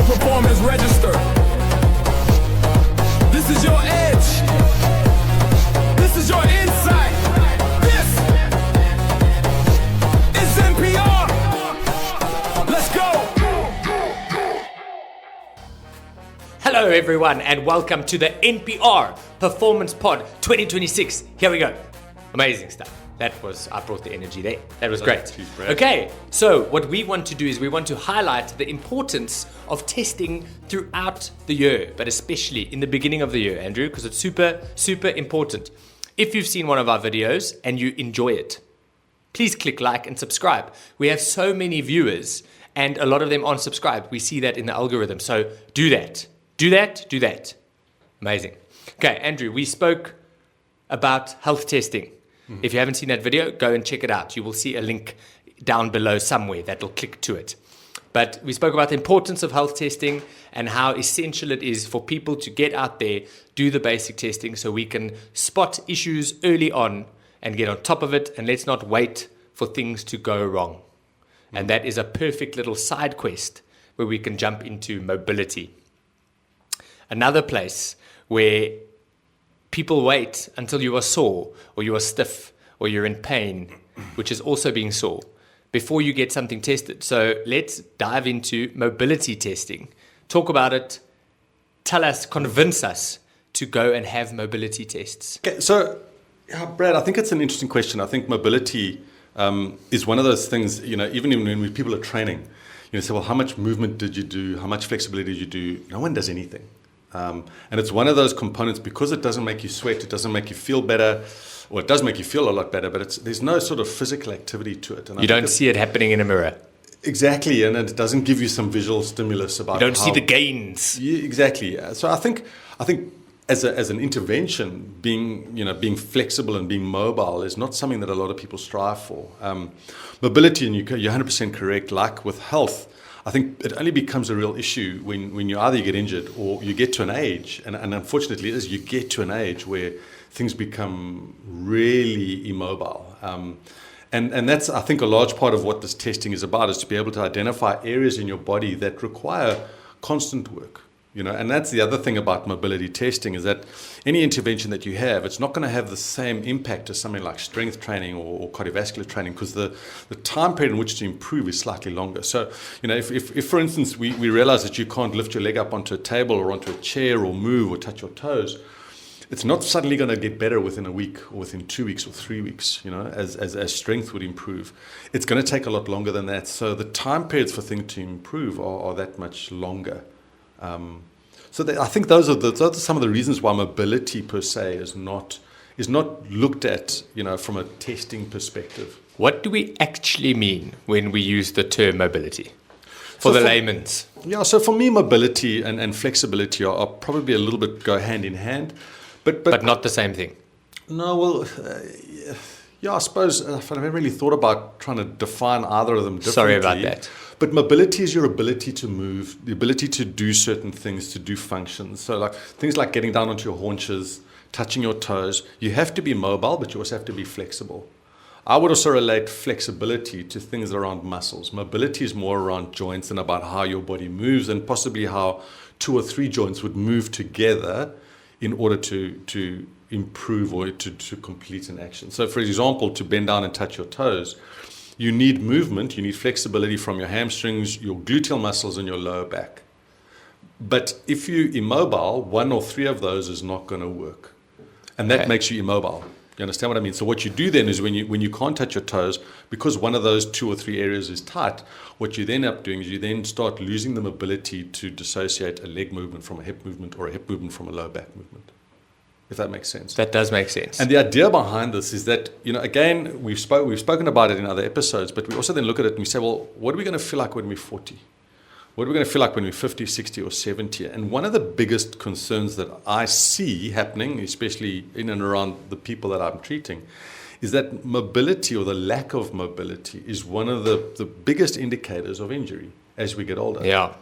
performance register. This is your edge. This is your insight. This is NPR. Let's go. Hello everyone and welcome to the NPR Performance Pod 2026. Here we go. Amazing stuff. I brought the energy there. That was great. Okay, so what we want to do is we want to highlight the importance of testing throughout the year, but especially in the beginning of the year, Andrew, because it's super, super important. If you've seen one of our videos and you enjoy it, please click like and subscribe. We have so many viewers and a lot of them aren't subscribed. We see that in the algorithm. So do that. Do that. Amazing. Okay, Andrew, we spoke about health testing. If you haven't seen that video, go and check it out. You will see a link down below somewhere that will click to it. But we spoke about the importance of health testing and how essential it is for people to get out there, do the basic testing so we can spot issues early on and get on top of it. And let's not wait for things to go wrong. And that is a perfect little side quest where we can jump into mobility. Another place where people wait until you are sore or you are stiff or you're in pain, which is also being sore, before you get something tested. So let's dive into mobility testing. Talk about it. Tell us, convince us to go and have mobility tests. Okay, so Brad, I think it's an interesting question. I think mobility is one of those things, even when people are training, say, well, how much movement did you do? How much flexibility did you do? No one does anything. And it's one of those components because it doesn't make you sweat, it doesn't make you feel better, or it does make you feel a lot better, but there's no sort of physical activity to it. And you don't see it happening in a mirror. Exactly, and it doesn't give you some visual stimulus about. You don't see the gains. Yeah, exactly. So I think as an intervention, being flexible and being mobile is not something that a lot of people strive for. Mobility, and you're 100% correct. Like with health, I think it only becomes a real issue when you either get injured or you get to an age, and unfortunately you get to an age where things become really immobile. And that's, I think, a large part of what this testing is about, is to be able to identify areas in your body that require constant work. And that's the other thing about mobility testing, is that any intervention that you have, it's not going to have the same impact as something like strength training or cardiovascular training, because the time period in which to improve is slightly longer. So, if for instance, we realize that you can't lift your leg up onto a table or onto a chair or move or touch your toes, it's not suddenly going to get better within a week or within 2 weeks or 3 weeks, as strength would improve. It's going to take a lot longer than that. So the time periods for things to improve are that much longer. I think those are some of the reasons why mobility per se is not looked at, from a testing perspective. What do we actually mean when we use the term mobility for the layman's? Yeah, so for me, mobility and flexibility are probably a little bit go hand in hand, but not the same thing. No, well, yeah, I suppose I've never really thought about trying to define either of them differently. Sorry about that. But mobility is your ability to move, the ability to do certain things, to do functions. So like things like getting down onto your haunches, touching your toes. You have to be mobile, but you also have to be flexible. I would also relate flexibility to things around muscles. Mobility is more around joints and about how your body moves, and possibly how 2 or 3 joints would move together in order to improve or to complete an action. So for example, to bend down and touch your toes, you need movement, you need flexibility from your hamstrings, your gluteal muscles, and your lower back. But if you're immobile, 1 or 3 of those is not going to work. And that makes you immobile. You understand what I mean? So what you do then is when you can't touch your toes, because one of those 2 or 3 areas is tight, what you then end up doing is you then start losing the ability to dissociate a leg movement from a hip movement, or a hip movement from a lower back movement. If that makes sense. That does make sense. And the idea behind this is that, again, we've spoken about it in other episodes, but we also then look at it and we say, well, what are we going to feel like when we're 40? What are we going to feel like when we're 50, 60, or 70? And one of the biggest concerns that I see happening, especially in and around the people that I'm treating, is that mobility, or the lack of mobility, is one of the biggest indicators of injury as we get older. Yeah.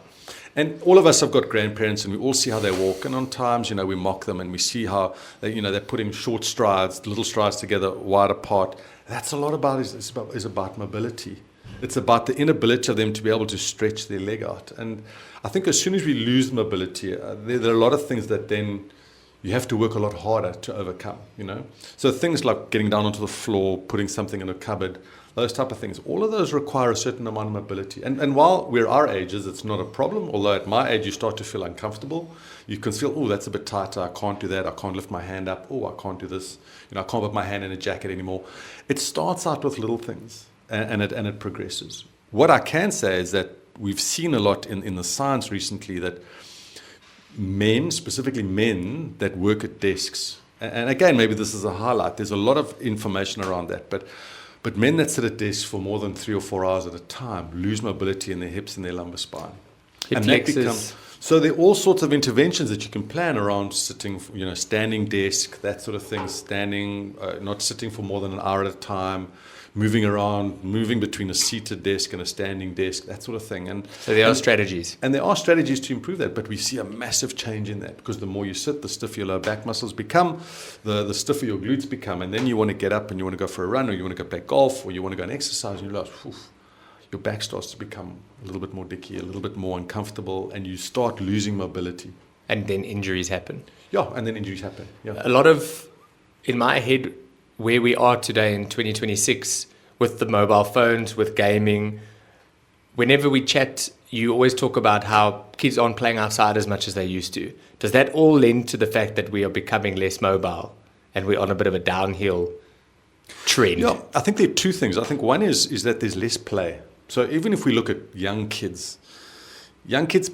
And all of us have got grandparents, and we all see how they walk. And on times, we mock them, and we see how they're putting short strides, little strides together, wide apart. That's a lot about is about mobility. It's about the inability of them to be able to stretch their leg out. And I think as soon as we lose mobility, there are a lot of things that then you have to work a lot harder to overcome, you know. So things like getting down onto the floor, putting something in a cupboard, those type of things, all of those require a certain amount of mobility. And while we're our ages, it's not a problem, although at my age you start to feel uncomfortable. You can feel, oh, that's a bit tighter, I can't do that, I can't lift my hand up, oh, I can't do this, you know, I can't put my hand in a jacket anymore. It starts out with little things, and it progresses. What I can say is that we've seen a lot in the science recently that men, specifically men that work at desks, and again, maybe this is a highlight, there's a lot of information around that, but men that sit at desks for more than 3 or 4 hours at a time lose mobility in their hips and their lumbar spine. Hip flexors. So there are all sorts of interventions that you can plan around sitting, you know, standing desk, that sort of thing, standing, not sitting for more than an hour at a time, moving around, moving between a seated desk and a standing desk, that sort of thing. And so there are strategies. And there are strategies to improve that, but we see a massive change in that because the more you sit, the stiffer your lower back muscles become, the stiffer your glutes become, and then you want to get up and you want to go for a run, or you want to go play golf, or you want to go and exercise, and you're like, your back starts to become a little bit more dicky, a little bit more uncomfortable, and you start losing mobility. And then injuries happen. Yeah, and then injuries happen. Yeah. A lot of, in my head, where we are today in 2026, with the mobile phones, with gaming, whenever we chat, you always talk about how kids aren't playing outside as much as they used to. Does that all lend to the fact that we are becoming less mobile and we're on a bit of a downhill trend? Yeah, I think there are two things. I think one is that there's less play. So even if we look at young kids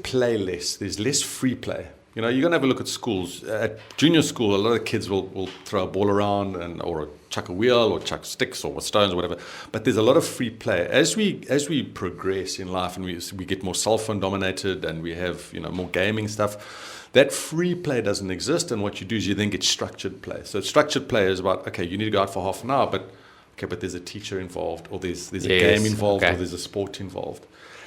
play less. There's less free play. You know, you're going to have a look at schools. At junior school, a lot of kids will throw a ball around or chuck a wheel or chuck sticks or stones or whatever. But there's a lot of free play. As we progress in life and we get more cell phone dominated and we have, you know, more gaming stuff, that free play doesn't exist. And what you do is you then get structured play. So structured play is about, okay, you need to go out for half an hour, but there's a teacher involved, or there's a game involved, or there's a sport involved.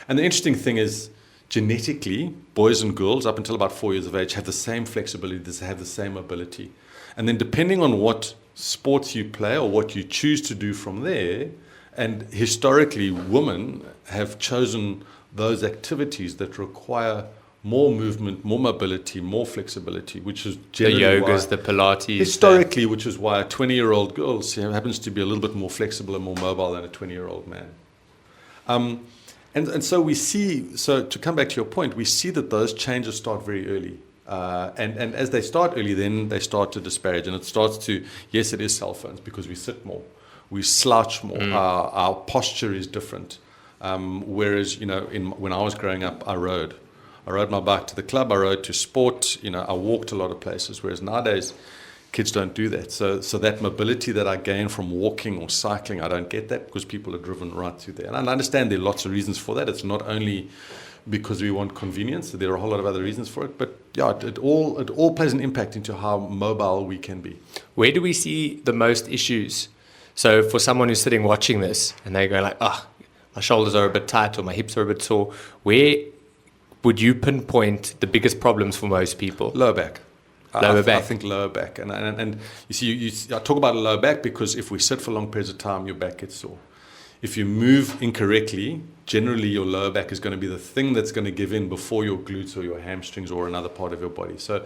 And the interesting thing is, genetically, boys and girls up until about 4 years of age have the same flexibility, they have the same mobility. And then depending on what sports you play or what you choose to do from there, and historically women have chosen those activities that require more movement, more mobility, more flexibility, which is generally the yogas, the Pilates. Historically, which is why a 20-year-old girl happens to be a little bit more flexible and more mobile than a 20-year-old man. And so we see, so to come back to your point, we see that those changes start very early. And as they start early, then they start to disparage. And it starts to, yes, it is cell phones because we sit more. We slouch more. Our posture is different. Whereas, you know, when I was growing up, I rode my bike to the club, I rode to sport, you know, I walked a lot of places. Whereas nowadays, kids don't do that. So that mobility that I gain from walking or cycling, I don't get that because people are driven right through there. And I understand there are lots of reasons for that. It's not only because we want convenience. There are a whole lot of other reasons for it. But yeah, it all plays an impact into how mobile we can be. Where do we see the most issues? So for someone who's sitting watching this and they go like, my shoulders are a bit tight or my hips are a bit sore, where would you pinpoint the biggest problems for most people? Lower back. Lower back. I think lower back. And you see, I talk about a lower back because if we sit for long periods of time, your back gets sore. If you move incorrectly, generally your lower back is going to be the thing that's going to give in before your glutes or your hamstrings or another part of your body. So,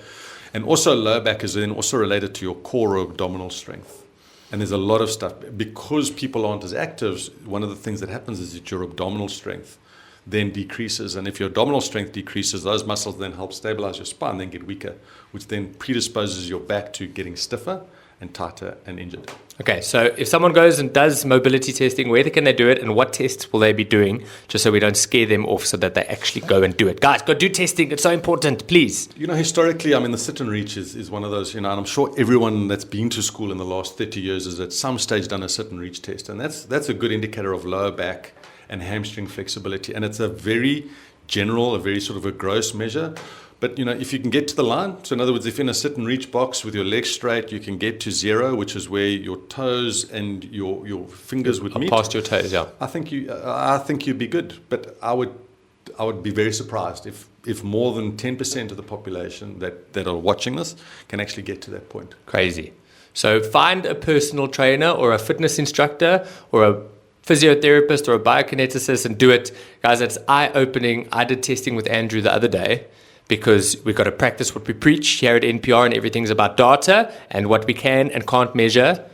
and also lower back is then also related to your core or abdominal strength. And there's a lot of stuff. Because people aren't as active, one of the things that happens is that your abdominal strength then decreases. And if your abdominal strength decreases, those muscles then help stabilize your spine, then get weaker, which then predisposes your back to getting stiffer and tighter and injured. Okay, so if someone goes and does mobility testing, where can they do it and what tests will they be doing, just so we don't scare them off so that they actually go and do it? Guys, go do testing. It's so important, please. You know, historically, I mean, the sit and reach is one of those, you know, and I'm sure everyone that's been to school in the last 30 years has at some stage done a sit and reach test. And that's a good indicator of lower back and hamstring flexibility. And it's a very general, a very sort of a gross measure. But, you know, if you can get to the line, so in other words, if in a sit and reach box with your legs straight, you can get to 0, which is where your toes and your fingers would meet. Past your toes, yeah. I think you'd be good. But I would be very surprised if more than 10% of the population that are watching this can actually get to that point. Crazy. So find a personal trainer or a fitness instructor or a physiotherapist or a biokineticist and do it. Guys, it's eye-opening. I did testing with Andrew the other day because we've got to practice what we preach here at NPR, and everything's about data and what we can and can't measure.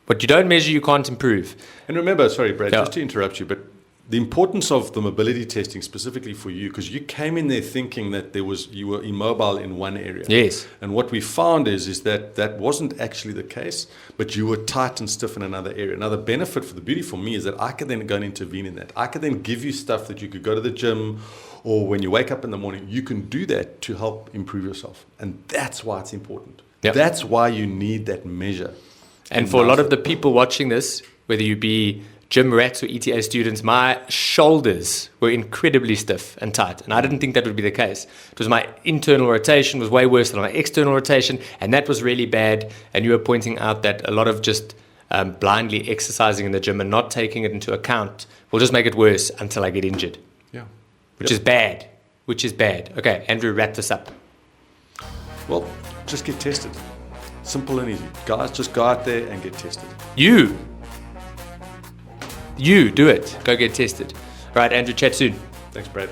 What you don't measure, you can't improve. And remember, sorry, Brad, Yeah. just to interrupt you, but the importance of the mobility testing specifically for you, because you came in there thinking that you were immobile in one area. Yes. And what we found is that wasn't actually the case, but you were tight and stiff in another area. Now, the benefit for the beauty for me is that I could then go and intervene in that. I could then give you stuff that you could go to the gym, or when you wake up in the morning, you can do that to help improve yourself. And that's why it's important. Yep. That's why you need that measure. And for a lot of the people watching this, whether you be gym rats or ETA students, my shoulders were incredibly stiff and tight, and I didn't think that would be the case. It was my internal rotation was way worse than my external rotation, and that was really bad. And you were pointing out that a lot of just blindly exercising in the gym and not taking it into account will just make it worse until I get injured. Yeah. Which is bad. Okay, Andrew, wrap this up. Well, just get tested. Simple and easy. Guys, just go out there and get tested. You do it. Go get tested. All right, Andrew, chat soon. Thanks, Brad.